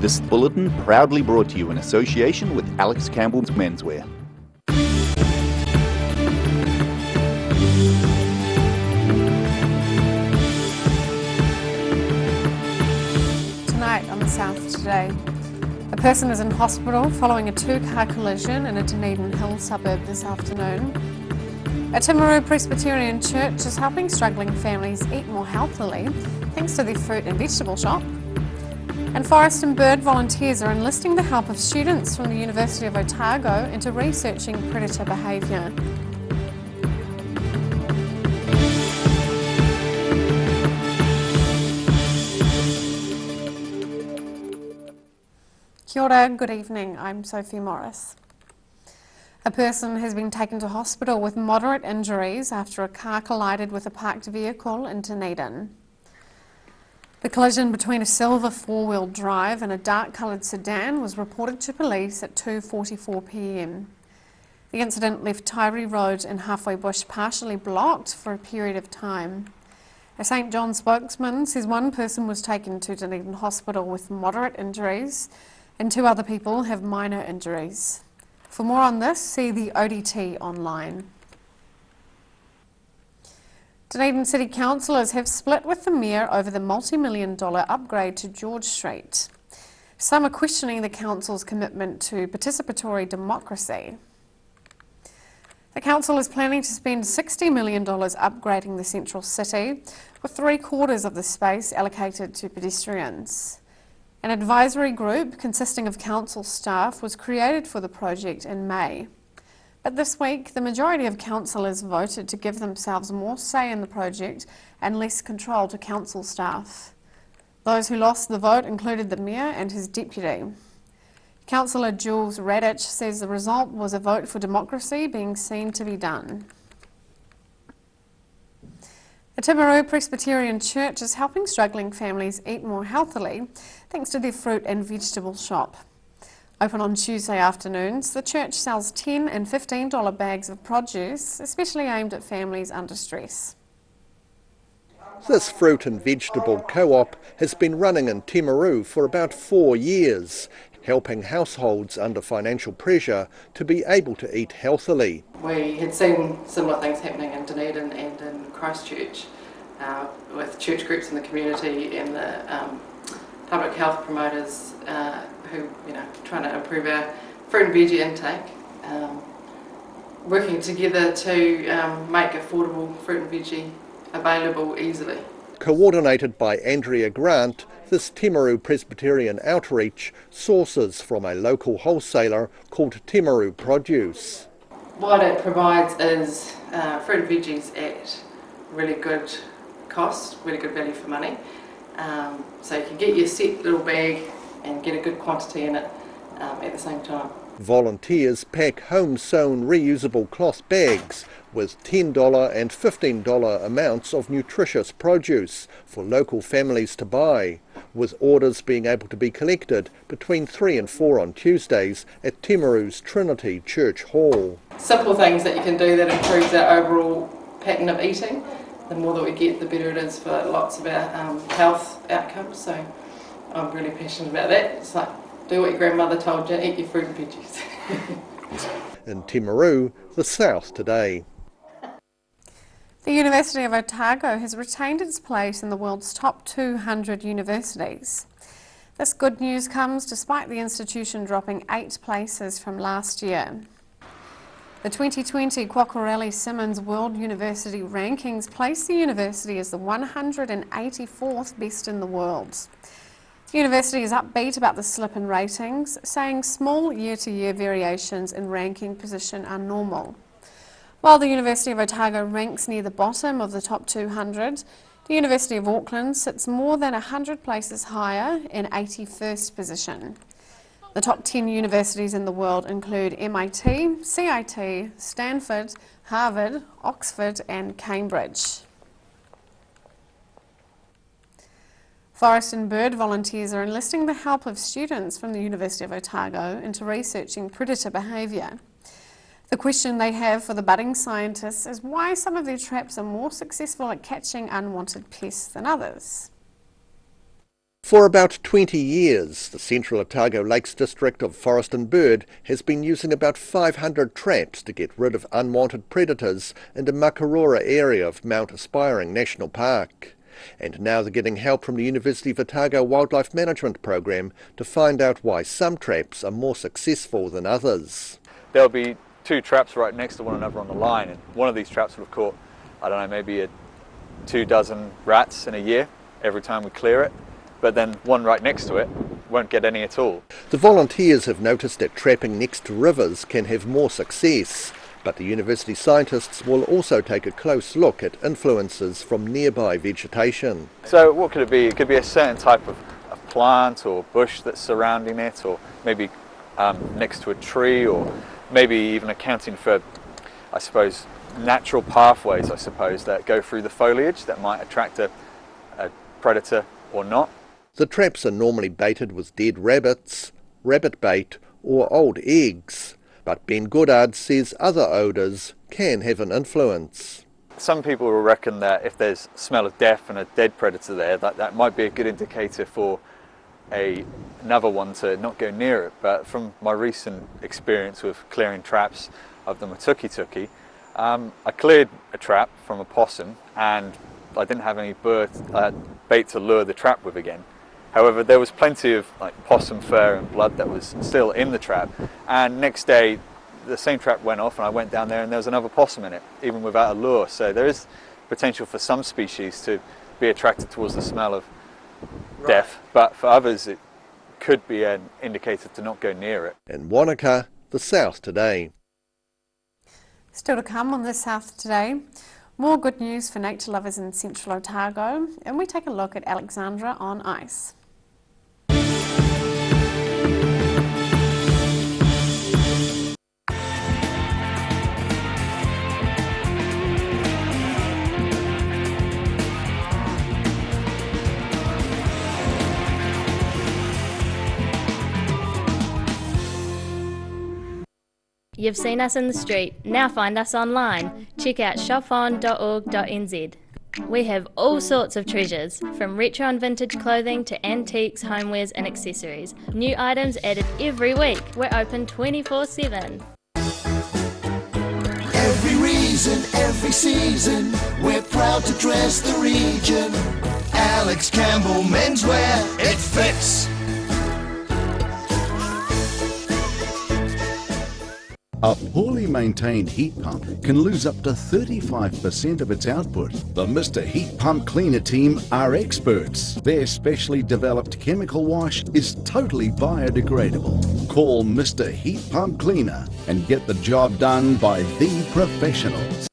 This bulletin proudly brought to you in association with Alex Campbell's Menswear. Tonight on the South Today, a person is in hospital following a two-car collision in a Dunedin Hill suburb this afternoon. A Timaru Presbyterian church is helping struggling families eat more healthily thanks to their fruit and vegetable shop. And forest and bird volunteers are enlisting the help of students from the University of Otago into researching predator behaviour. Kia ora, good evening, I'm Sophie Morris. A person has been taken to hospital with moderate injuries after a car collided with a parked vehicle in Dunedin. The collision between a silver four-wheel drive and a dark-coloured sedan was reported to police at 2:44 p.m. The incident left Tyree Road and Halfway Bush partially blocked for a period of time. A St John spokesman says one person was taken to Dunedin Hospital with moderate injuries and two other people have minor injuries. For more on this, see the ODT online. Dunedin City Councillors have split with the Mayor over the multi-million-dollar upgrade to George Street. Some are questioning the Council's commitment to participatory democracy. The Council is planning to spend $60 million upgrading the central city, with three-quarters of the space allocated to pedestrians. An advisory group consisting of council staff was created for the project in May. But this week, the majority of councillors voted to give themselves more say in the project and less control to council staff. Those who lost the vote included the Mayor and his deputy. Councillor Jules Radich says the result was a vote for democracy being seen to be done. The Timaru Presbyterian Church is helping struggling families eat more healthily thanks to their fruit and vegetable shop. Open on Tuesday afternoons, the church sells $10 and $15 bags of produce, especially aimed at families under stress. This fruit and vegetable co-op has been running in Timaru for about 4 years, helping households under financial pressure to be able to eat healthily. We had seen similar things happening in Dunedin and in Christchurch with church groups in the community and the public health promoters who, trying to improve our fruit and veggie intake, working together to make affordable fruit and veggie available easily. Coordinated by Andrea Grant, this Timaru Presbyterian outreach sources from a local wholesaler called Timaru Produce. What it provides is fruit and veggies at really good cost, really good value for money. So you can get your set little bag and get a good quantity in it at the same time. Volunteers pack home-sewn reusable cloth bags with $10 and $15 amounts of nutritious produce for local families to buy, with orders being able to be collected between 3 and 4 on Tuesdays at Timaru's Trinity Church Hall. Simple things that you can do that improves our overall pattern of eating. The more that we get, the better it is for lots of our health outcomes. So I'm really passionate about that. It's like, do what your grandmother told you, eat your fruit and veggies. In Timaru, the South Today. The University of Otago has retained its place in the world's top 200 universities. This good news comes despite the institution dropping 8 places from last year. The 2020 Quacquarelli-Symonds World University Rankings placed the university as the 184th best in the world. The university is upbeat about the slip in ratings, saying small year-to-year variations in ranking position are normal. While the University of Otago ranks near the bottom of the top 200, the University of Auckland sits more than 100 places higher in 81st position. The top 10 universities in the world include MIT, CIT, Stanford, Harvard, Oxford and Cambridge. Forest and bird volunteers are enlisting the help of students from the University of Otago into researching predator behaviour. The question they have for the budding scientists is why some of their traps are more successful at catching unwanted pests than others. For about 20 years, the Central Otago Lakes District of Forest and Bird has been using about 500 traps to get rid of unwanted predators in the Makarora area of Mount Aspiring National Park. And now they're getting help from the University of Otago Wildlife Management Program to find out why some traps are more successful than others. There'll be two traps right next to one another on the line, and one of these traps would have caught, I don't know, maybe 24 rats in a year every time we clear it. But then one right next to it won't get any at all. The volunteers have noticed that trapping next to rivers can have more success, but the university scientists will also take a close look at influences from nearby vegetation. So what could it be? It could be a certain type of plant or bush that's surrounding it, or maybe next to a tree, or maybe even accounting for, I suppose, natural pathways, I suppose, that go through the foliage that might attract a predator or not. The traps are normally baited with dead rabbits, rabbit bait or old eggs, but Ben Goddard says other odours can have an influence. Some people will reckon that if there's smell of death and a dead predator there, that might be a good indicator for another one to not go near it. But from my recent experience with clearing traps of the Matuki-tuki, I cleared a trap from a possum and I didn't have any bait to lure the trap with again. However, there was plenty of possum fur and blood that was still in the trap, and next day the same trap went off and I went down there and there was another possum in it, even without a lure. So there is potential for some species to be attracted towards the smell of death, but for others it could be an indicator to not go near it. In Wanaka, the South Today. Still to come on the South Today. More good news for nature lovers in Central Otago, and we take a look at Alexandra on ice. You've seen us in the street, now find us online. Check out shopon.org.nz. We have all sorts of treasures, from retro and vintage clothing to antiques, homewares and accessories. New items added every week. We're open 24/7. Every reason, every season, we're proud to dress the region. Alex Campbell Menswear, it fits. A poorly maintained heat pump can lose up to 35% of its output. The Mr. Heat Pump Cleaner team are experts. Their specially developed chemical wash is totally biodegradable. Call Mr. Heat Pump Cleaner and get the job done by the professionals.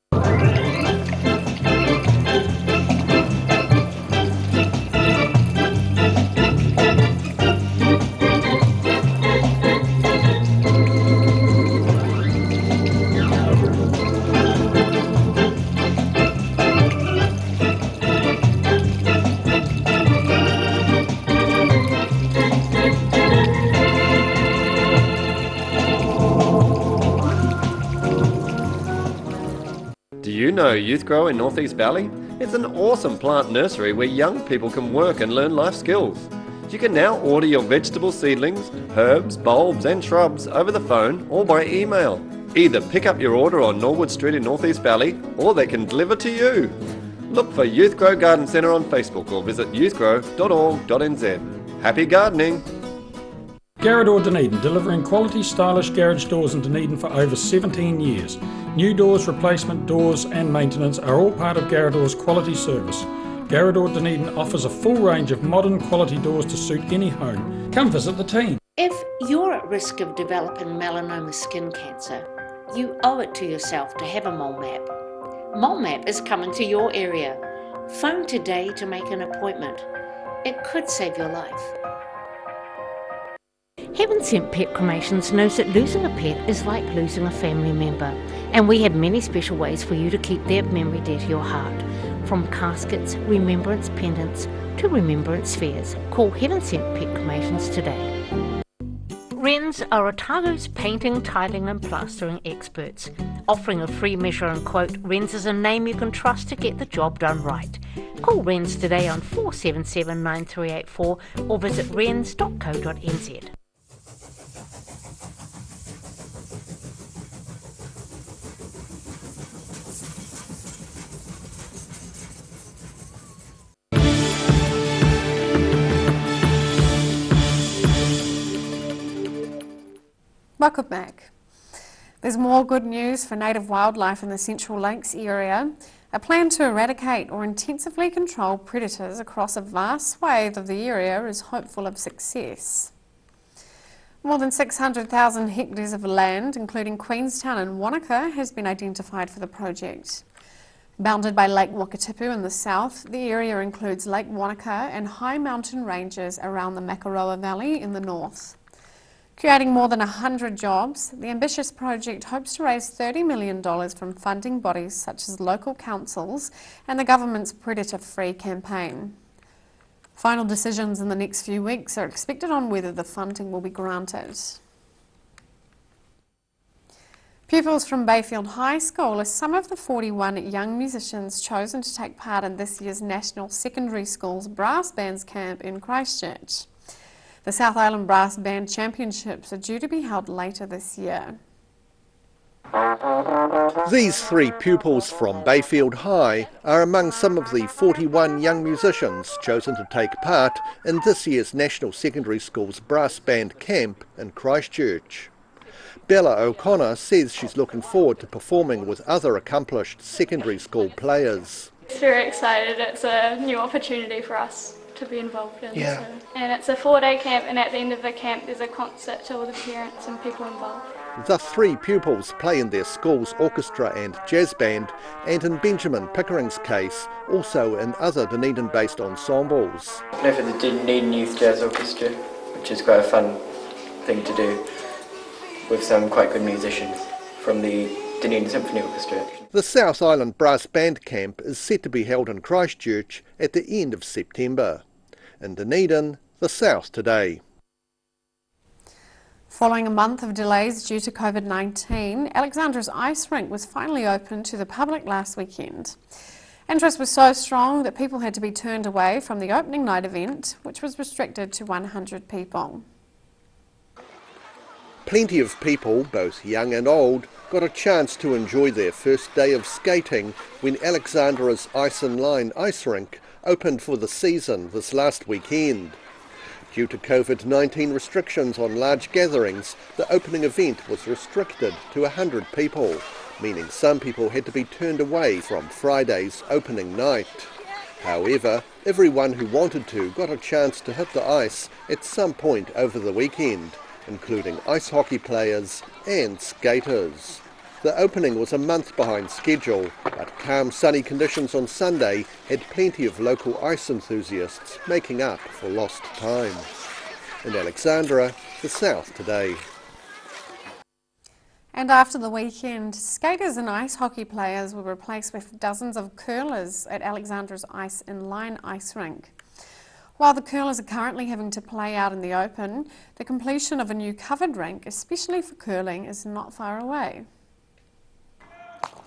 Do you know Youth Grow in North East Valley? It's an awesome plant nursery where young people can work and learn life skills. You can now order your vegetable seedlings, herbs, bulbs and shrubs over the phone or by email. Either pick up your order on Norwood Street in North East Valley or they can deliver to you. Look for Youth Grow Garden Centre on Facebook or visit youthgrow.org.nz. Happy gardening! Garage Door Dunedin, delivering quality, stylish garage doors in Dunedin for over 17 years. New doors, replacement doors and maintenance are all part of Garage Door's quality service. Garage Door Dunedin offers a full range of modern quality doors to suit any home. Come visit the team. If you're at risk of developing melanoma skin cancer, you owe it to yourself to have a mole map. Mole map is coming to your area. Phone today to make an appointment. It could save your life. Heaven Sent Pet Cremations knows that losing a pet is like losing a family member, and we have many special ways for you to keep their memory dear to your heart. From caskets, remembrance pendants to remembrance fairs. Call Heaven Sent Pet Cremations today. Wrens are Otago's painting, tiling and plastering experts. Offering a free measure and quote, Wrens is a name you can trust to get the job done right. Call Wrens today on 477 9384 or visit wrens.co.nz. Welcome back. There's more good news for native wildlife in the Central Lakes area. A plan to eradicate or intensively control predators across a vast swathe of the area is hopeful of success. More than 600,000 hectares of land, including Queenstown and Wanaka, has been identified for the project. Bounded by Lake Wakatipu in the south, the area includes Lake Wanaka and high mountain ranges around the Makaroa Valley in the north. Creating more than 100 jobs, the ambitious project hopes to raise $30 million from funding bodies such as local councils and the government's predator-free campaign. Final decisions in the next few weeks are expected on whether the funding will be granted. Pupils from Bayfield High School are some of the 41 young musicians chosen to take part in this year's National Secondary Schools Brass Bands Camp in Christchurch. The South Island Brass Band Championships are due to be held later this year. These three pupils from Bayfield High are among some of the 41 young musicians chosen to take part in this year's National Secondary Schools Brass Band Camp in Christchurch. Bella O'Connor says she's looking forward to performing with other accomplished secondary school players. It's very excited. It's a new opportunity for us to be involved in. Yeah. So. And it's a 4-day camp, and at the end of the camp there's a concert to all the parents and people involved. The three pupils play in their school's orchestra and jazz band, and in Benjamin Pickering's case, also in other Dunedin-based ensembles. I play for the Dunedin Youth Jazz Orchestra, which is quite a fun thing to do with some quite good musicians from the Dunedin Symphony Orchestra. The South Island Brass Band Camp is set to be held in Christchurch at the end of September. In Dunedin, the South Today. Following a month of delays due to COVID-19, Alexandra's ice rink was finally opened to the public last weekend. Interest was so strong that people had to be turned away from the opening night event, which was restricted to 100 people. Plenty of people, both young and old, got a chance to enjoy their first day of skating when Alexandra's Ice and Line ice rink opened for the season this last weekend. Due to COVID-19 restrictions on large gatherings, the opening event was restricted to 100 people, meaning some people had to be turned away from Friday's opening night. However, everyone who wanted to got a chance to hit the ice at some point over the weekend, including ice hockey players and skaters. The opening was a month behind schedule, but calm sunny conditions on Sunday had plenty of local ice enthusiasts making up for lost time. In Alexandra, the South Today. And after the weekend, skaters and ice hockey players were replaced with dozens of curlers at Alexandra's Ice and Line ice rink. While the curlers are currently having to play out in the open, the completion of a new covered rink, especially for curling, is not far away.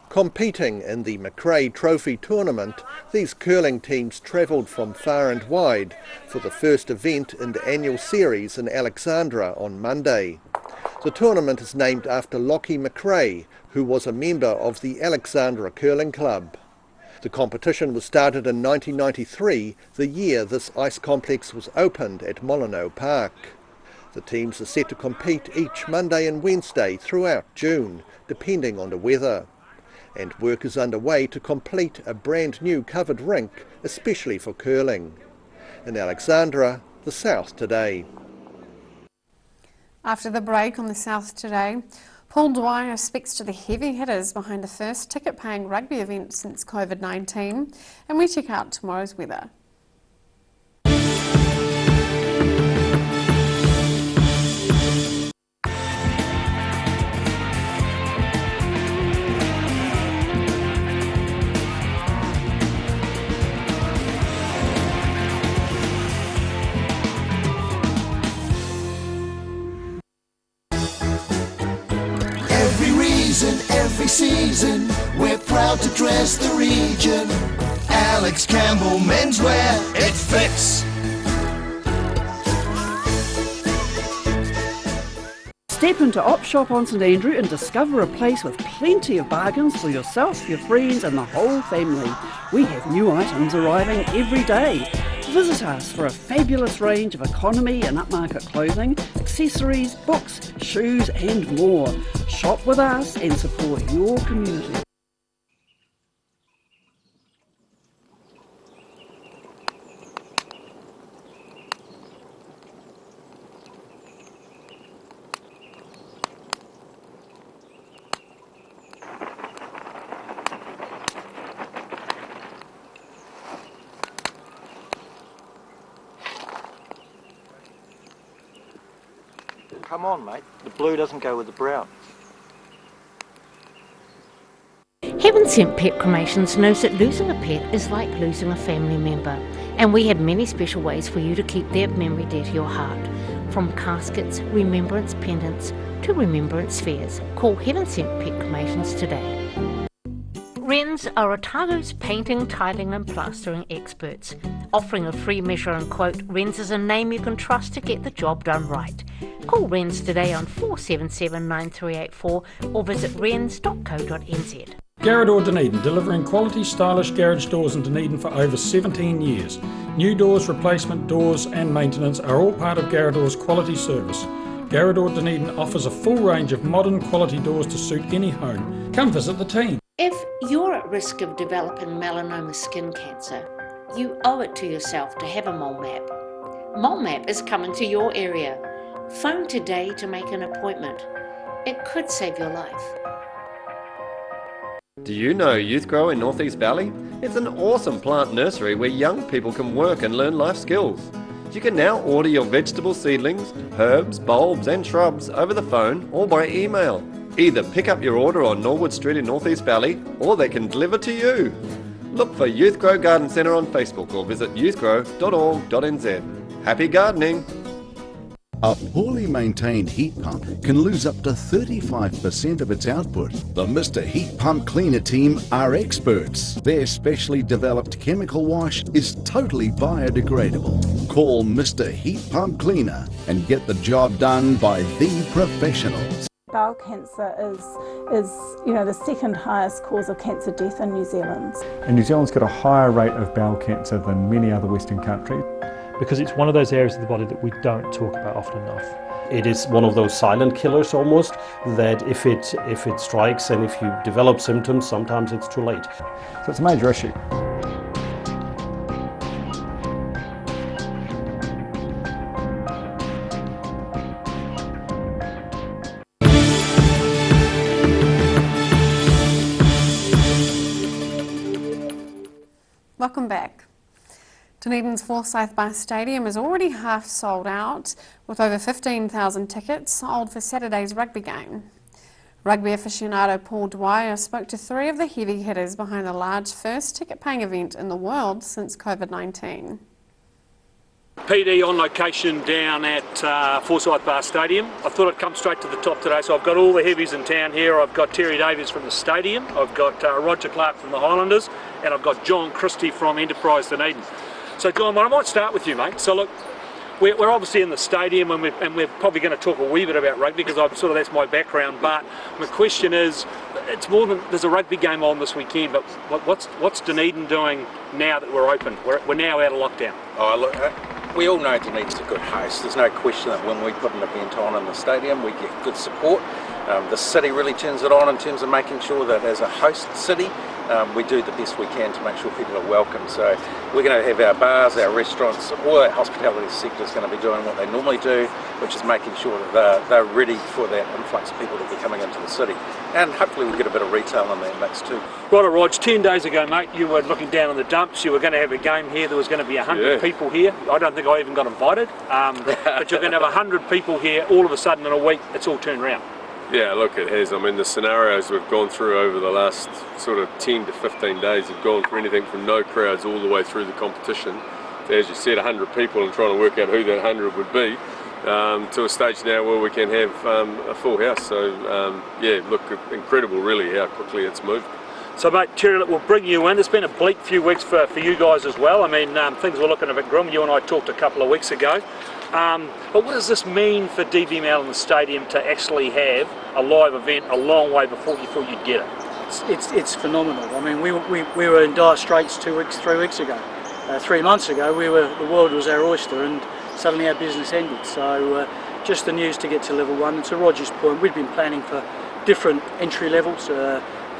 Competing in the McRae Trophy tournament, these curling teams travelled from far and wide for the first event in the annual series in Alexandra on Monday. The tournament is named after Lockie McRae, who was a member of the Alexandra Curling Club. The competition was started in 1993, the year this ice complex was opened at Molyneux Park. The teams are set to compete each Monday and Wednesday throughout June, depending on the weather. And work is underway to complete a brand new covered rink, especially for curling. In Alexandra, the South Today. After the break on the South Today, Paul Dwyer speaks to the heavy hitters behind the first ticket-paying rugby event since COVID-19, and we check out tomorrow's weather. Every season, we're proud to dress the region. Alex Campbell Menswear, it fits. Step into Op Shop on St Andrew and discover a place with plenty of bargains for yourself, your friends and the whole family. We have new items arriving every day. Visit us for a fabulous range of economy and upmarket clothing, accessories, books, shoes and more. Shop with us and support your community. Come on, mate. The blue doesn't go with the brown. Heaven Sent Pet Cremations knows that losing a pet is like losing a family member, and we have many special ways for you to keep their memory dear to your heart. From caskets, remembrance pendants to remembrance spheres. Call Heaven Sent Pet Cremations today. Wrens are Otago's painting, tiling and plastering experts. Offering a free measure and quote, Wrens is a name you can trust to get the job done right. Call Wrens today on 477 9384 or visit wrens.co.nz. Garrador Dunedin, delivering quality stylish garage doors in Dunedin for over 17 years. New doors, replacement doors and maintenance are all part of Garrador's quality service. Garrador Dunedin offers a full range of modern quality doors to suit any home. Come visit the team. If you're at risk of developing melanoma skin cancer, you owe it to yourself to have a mole map. Mole map is coming to your area. Phone today to make an appointment. It could save your life. Do you know Youth Grow in North East Valley? It's an awesome plant nursery where young people can work and learn life skills. You can now order your vegetable seedlings, herbs, bulbs and shrubs over the phone or by email. Either pick up your order on Norwood Street in North East Valley or they can deliver to you. Look for Youth Grow Garden Centre on Facebook or visit youthgrow.org.nz. Happy gardening! A poorly maintained heat pump can lose up to 35% of its output. The Mr. Heat Pump Cleaner team are experts. Their specially developed chemical wash is totally biodegradable. Call Mr. Heat Pump Cleaner and get the job done by the professionals. Bowel cancer is the second highest cause of cancer death in New Zealand. And New Zealand's got a higher rate of bowel cancer than many other Western countries. Because it's one of those areas of the body that we don't talk about often enough. It is one of those silent killers almost, that if it strikes and if you develop symptoms, sometimes it's too late. So it's a major issue. Welcome back. Dunedin's Forsyth Bar Stadium is already half sold out, with over 15,000 tickets sold for Saturday's rugby game. Rugby aficionado Paul Dwyer spoke to three of the heavy hitters behind the large first ticket-paying event in the world since COVID-19. PD on location down at Forsyth Bar Stadium. I thought I'd come straight to the top today, so I've got all the heavies in town here. I've got Terry Davies from the stadium, I've got Roger Clark from the Highlanders, and I've got John Christie from Enterprise Dunedin. So John, I might start with you, mate. So look, we're obviously in the stadium and we're probably going to talk a wee bit about rugby because that's my background, but my question is, it's more than, there's a rugby game on this weekend, but what's Dunedin doing now that we're open? We're now out of lockdown. Oh, look, we all know Dunedin's a good host. There's no question that when we put an event on in the stadium, we get good support. The city really turns it on in terms of making sure that as a host city, we do the best we can to make sure people are welcome. So we're going to have our bars, our restaurants, all our hospitality sector is going to be doing what they normally do, which is making sure that they're ready for that influx of people that will be coming into the city. And hopefully we'll get a bit of retail in that mix too. Right, Rog, 10 days ago, mate, you were looking down in the dumps, you were going to have a game here, there was going to be 100 people here. I don't think I even got invited, but you're going to have 100 people here, all of a sudden in a week, it's all turned around. Yeah, look, it has. I mean, the scenarios we've gone through over the last sort of 10 to 15 days have gone through anything from no crowds all the way through the competition to, as you said, 100 people and trying to work out who that 100 would be, to a stage now where we can have a full house. So, yeah, look, incredible really how quickly it's moved. So mate, Terry, we'll bring you in. It's been a bleak few weeks for you guys as well. I mean, things were looking a bit grim. You and I talked a couple of weeks ago. But what does this mean for DVML and the stadium to actually have a live event a long way before you thought you'd get it? It's phenomenal. I mean, we were in dire straits 3 weeks ago. 3 months ago, the world was our oyster, and suddenly our business ended. So just the news to get to level 1. And to Roger's point, we'd been planning for different entry levels.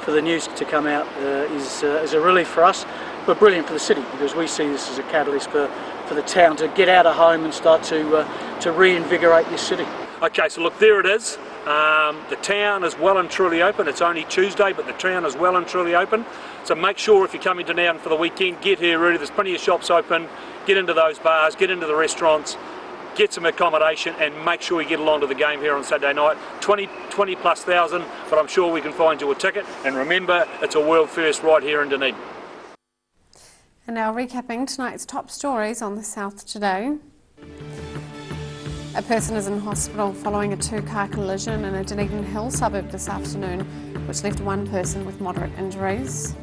For the news to come out is a relief for us, but brilliant for the city, because we see this as a catalyst for the town to get out of home and start to reinvigorate this city. Okay, so look, there it is. The town is well and truly open. It's only Tuesday, but the town is well and truly open. So make sure if you're coming to Nowden for the weekend, get here early. There's plenty of shops open. Get into those bars, get into the restaurants, get some accommodation, and make sure you get along to the game here on Saturday night. 20+ thousand, but I'm sure we can find you a ticket. And remember, it's a world first right here in Dunedin. And now recapping tonight's top stories on the South today. A person is in hospital following a two-car collision in a Dunedin Hill suburb this afternoon, which left one person with moderate injuries.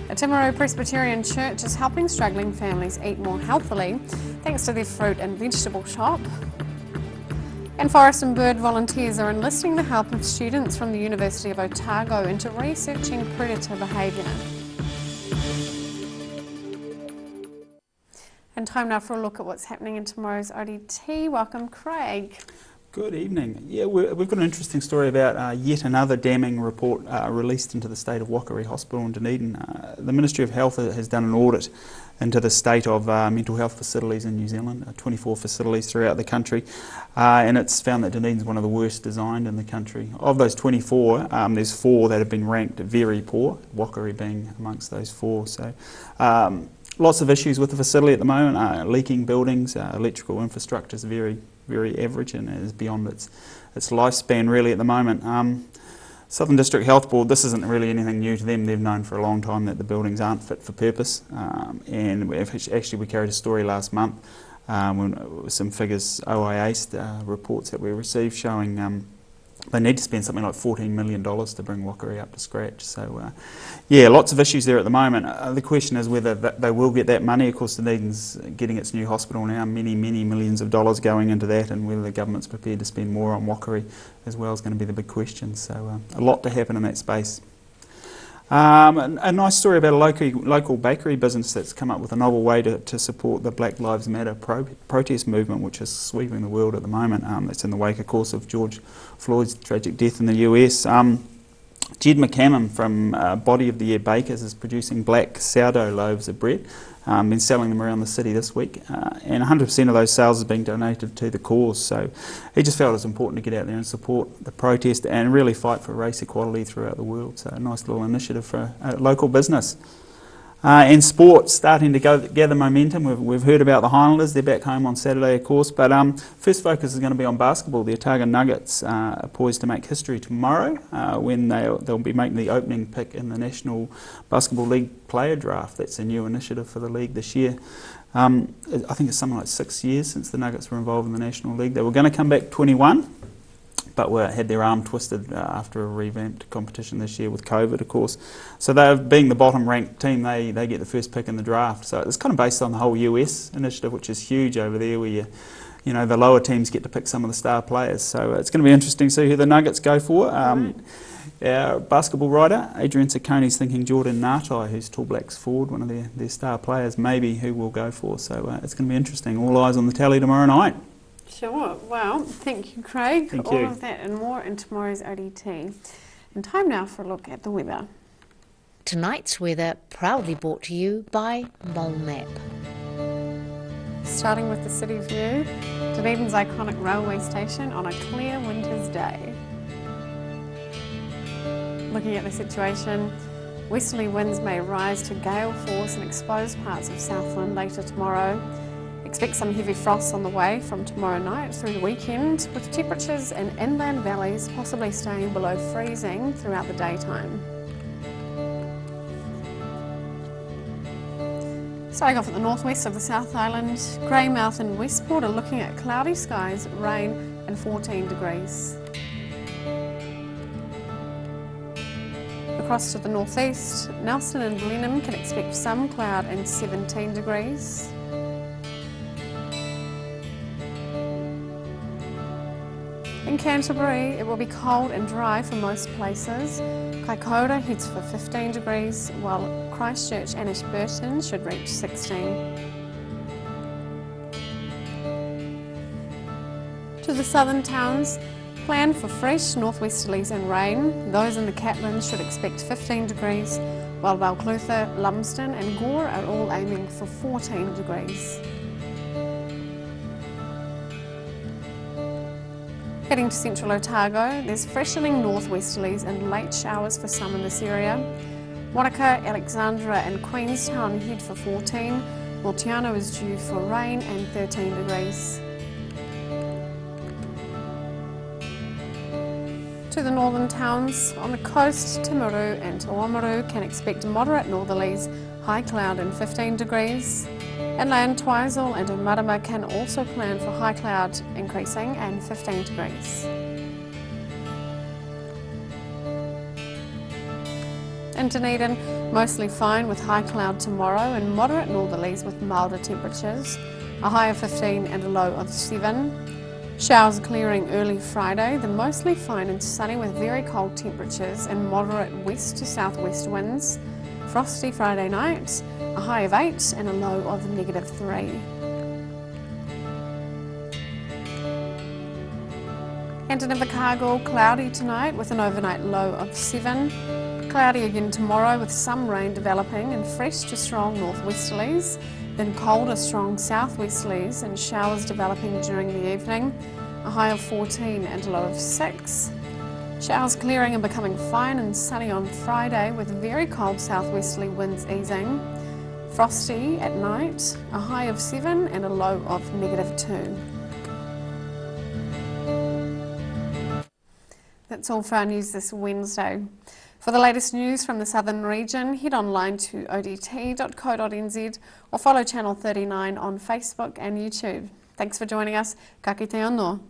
A Timaru Presbyterian Church is helping struggling families eat more healthily thanks to their fruit and vegetable shop. And forest and bird volunteers are enlisting the help of students from the University of Otago into researching predator behaviour. And time now for a look at what's happening in tomorrow's ODT. Welcome, Craig. Good evening. Yeah, we've got an interesting story about yet another damning report released into the state of Wakariri Hospital in Dunedin. The Ministry of Health has done an audit into the state of mental health facilities in New Zealand, 24 facilities throughout the country, and it's found that Dunedin's one of the worst designed in the country. Of those 24, there's 4 that have been ranked very poor, Wakariri being amongst those 4. So. Lots of issues with the facility at the moment, leaking buildings, electrical infrastructure is very average and is beyond its lifespan really at the moment. Southern District Health Board, this isn't really anything new to them. They've known for a long time that the buildings aren't fit for purpose, and we carried a story last month when some figures, OIA reports that we received showing they need to spend something like $14 million to bring Wakariri up to scratch. So, yeah, lots of issues there at the moment. The question is whether they will get that money. Of course, Dunedin's getting its new hospital now, many millions of dollars going into that, and whether the government's prepared to spend more on Wakariri as well is going to be the big question. So, a lot to happen in that space. A nice story about a local bakery business that's come up with a novel way to support the Black Lives Matter protest movement, which is sweeping the world at the moment. That's in the wake, of course, of George Floyd's tragic death in the US. Jed McCammon from Body of the Year Bakers is producing black sourdough loaves of bread. Been selling them around the city this week, and 100% of those sales is being donated to the cause. So he just felt it was important to get out there and support the protest and really fight for race equality throughout the world. So a nice little initiative for a local business. And sports starting to gather momentum. We've heard about the Highlanders. They're back home on Saturday, of course. But first focus is going to be on basketball. The Otago Nuggets are poised to make history tomorrow when they'll be making the opening pick in the National Basketball League player draft. That's a new initiative for the league this year. I think it's something like 6 years since the Nuggets were involved in the National League. They were going to come back 21. But had their arm twisted after a revamped competition this year with COVID, of course. So they're being the bottom ranked team, they get the first pick in the draft. So it's kind of based on the whole US initiative, which is huge over there, where the lower teams get to pick some of the star players. So it's going to be interesting to see who the Nuggets go for. Our basketball writer, Adrian Ciccone, is thinking Jordan Ngatai, who's Tall Blacks forward, one of their star players, maybe who will go for. So it's going to be interesting. All eyes on the tally tomorrow night. Sure. Well, thank you, Craig. Thank All you. of that and more in tomorrow's ODT. And time now for a look at the weather. Tonight's weather proudly brought to you by Mole Map. Starting with the city view, Dunedin's iconic railway station on a clear winter's day. Looking at the situation, westerly winds may rise to gale force and expose parts of Southland later tomorrow. Expect some heavy frosts on the way from tomorrow night through the weekend, with temperatures in inland valleys possibly staying below freezing throughout the daytime. Starting off at the northwest of the South Island, Greymouth and Westport are looking at cloudy skies, rain and 14 degrees. across to the northeast, Nelson and Blenheim can expect some cloud and 17 degrees. In Canterbury, it will be cold and dry for most places. Kaikoura heads for 15 degrees, while Christchurch and Ashburton should reach 16. To the southern towns, plan for fresh northwesterlies and rain. Those in the Catlins should expect 15 degrees, while Balclutha, Lumsden and Gore are all aiming for 14 degrees. Heading to central Otago, there's freshening northwesterlies and late showers for some in this area. Wanaka, Alexandra and Queenstown head for 14, while Tiano is due for rain and 13 degrees. To the northern towns, on the coast, Timaru and Oamaru can expect moderate northerlies, high cloud and 15 degrees. Inland, Twizel and Marama can also plan for high cloud increasing and 15 degrees. In Dunedin, mostly fine with high cloud tomorrow and moderate northerlies with milder temperatures, a high of 15 and a low of 7. Showers clearing early Friday, then mostly fine and sunny with very cold temperatures and moderate west to southwest winds. Frosty Friday night, a high of 8 and a low of -3. And in Invercargill, cloudy tonight with an overnight low of 7. Cloudy again tomorrow with some rain developing and fresh to strong northwesterlies, then colder strong southwesterlies and showers developing during the evening, a high of 14 and a low of 6. Showers clearing and becoming fine and sunny on Friday with very cold southwesterly winds easing. Frosty at night, a high of 7 and a low of -2. That's all for our news this Wednesday. For the latest news from the southern region, head online to odt.co.nz or follow Channel 39 on Facebook and YouTube. Thanks for joining us. Ka kite anō.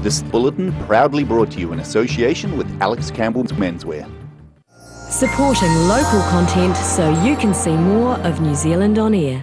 This bulletin proudly brought to you in association with Alex Campbell's Menswear. Supporting local content so you can see more of New Zealand on air.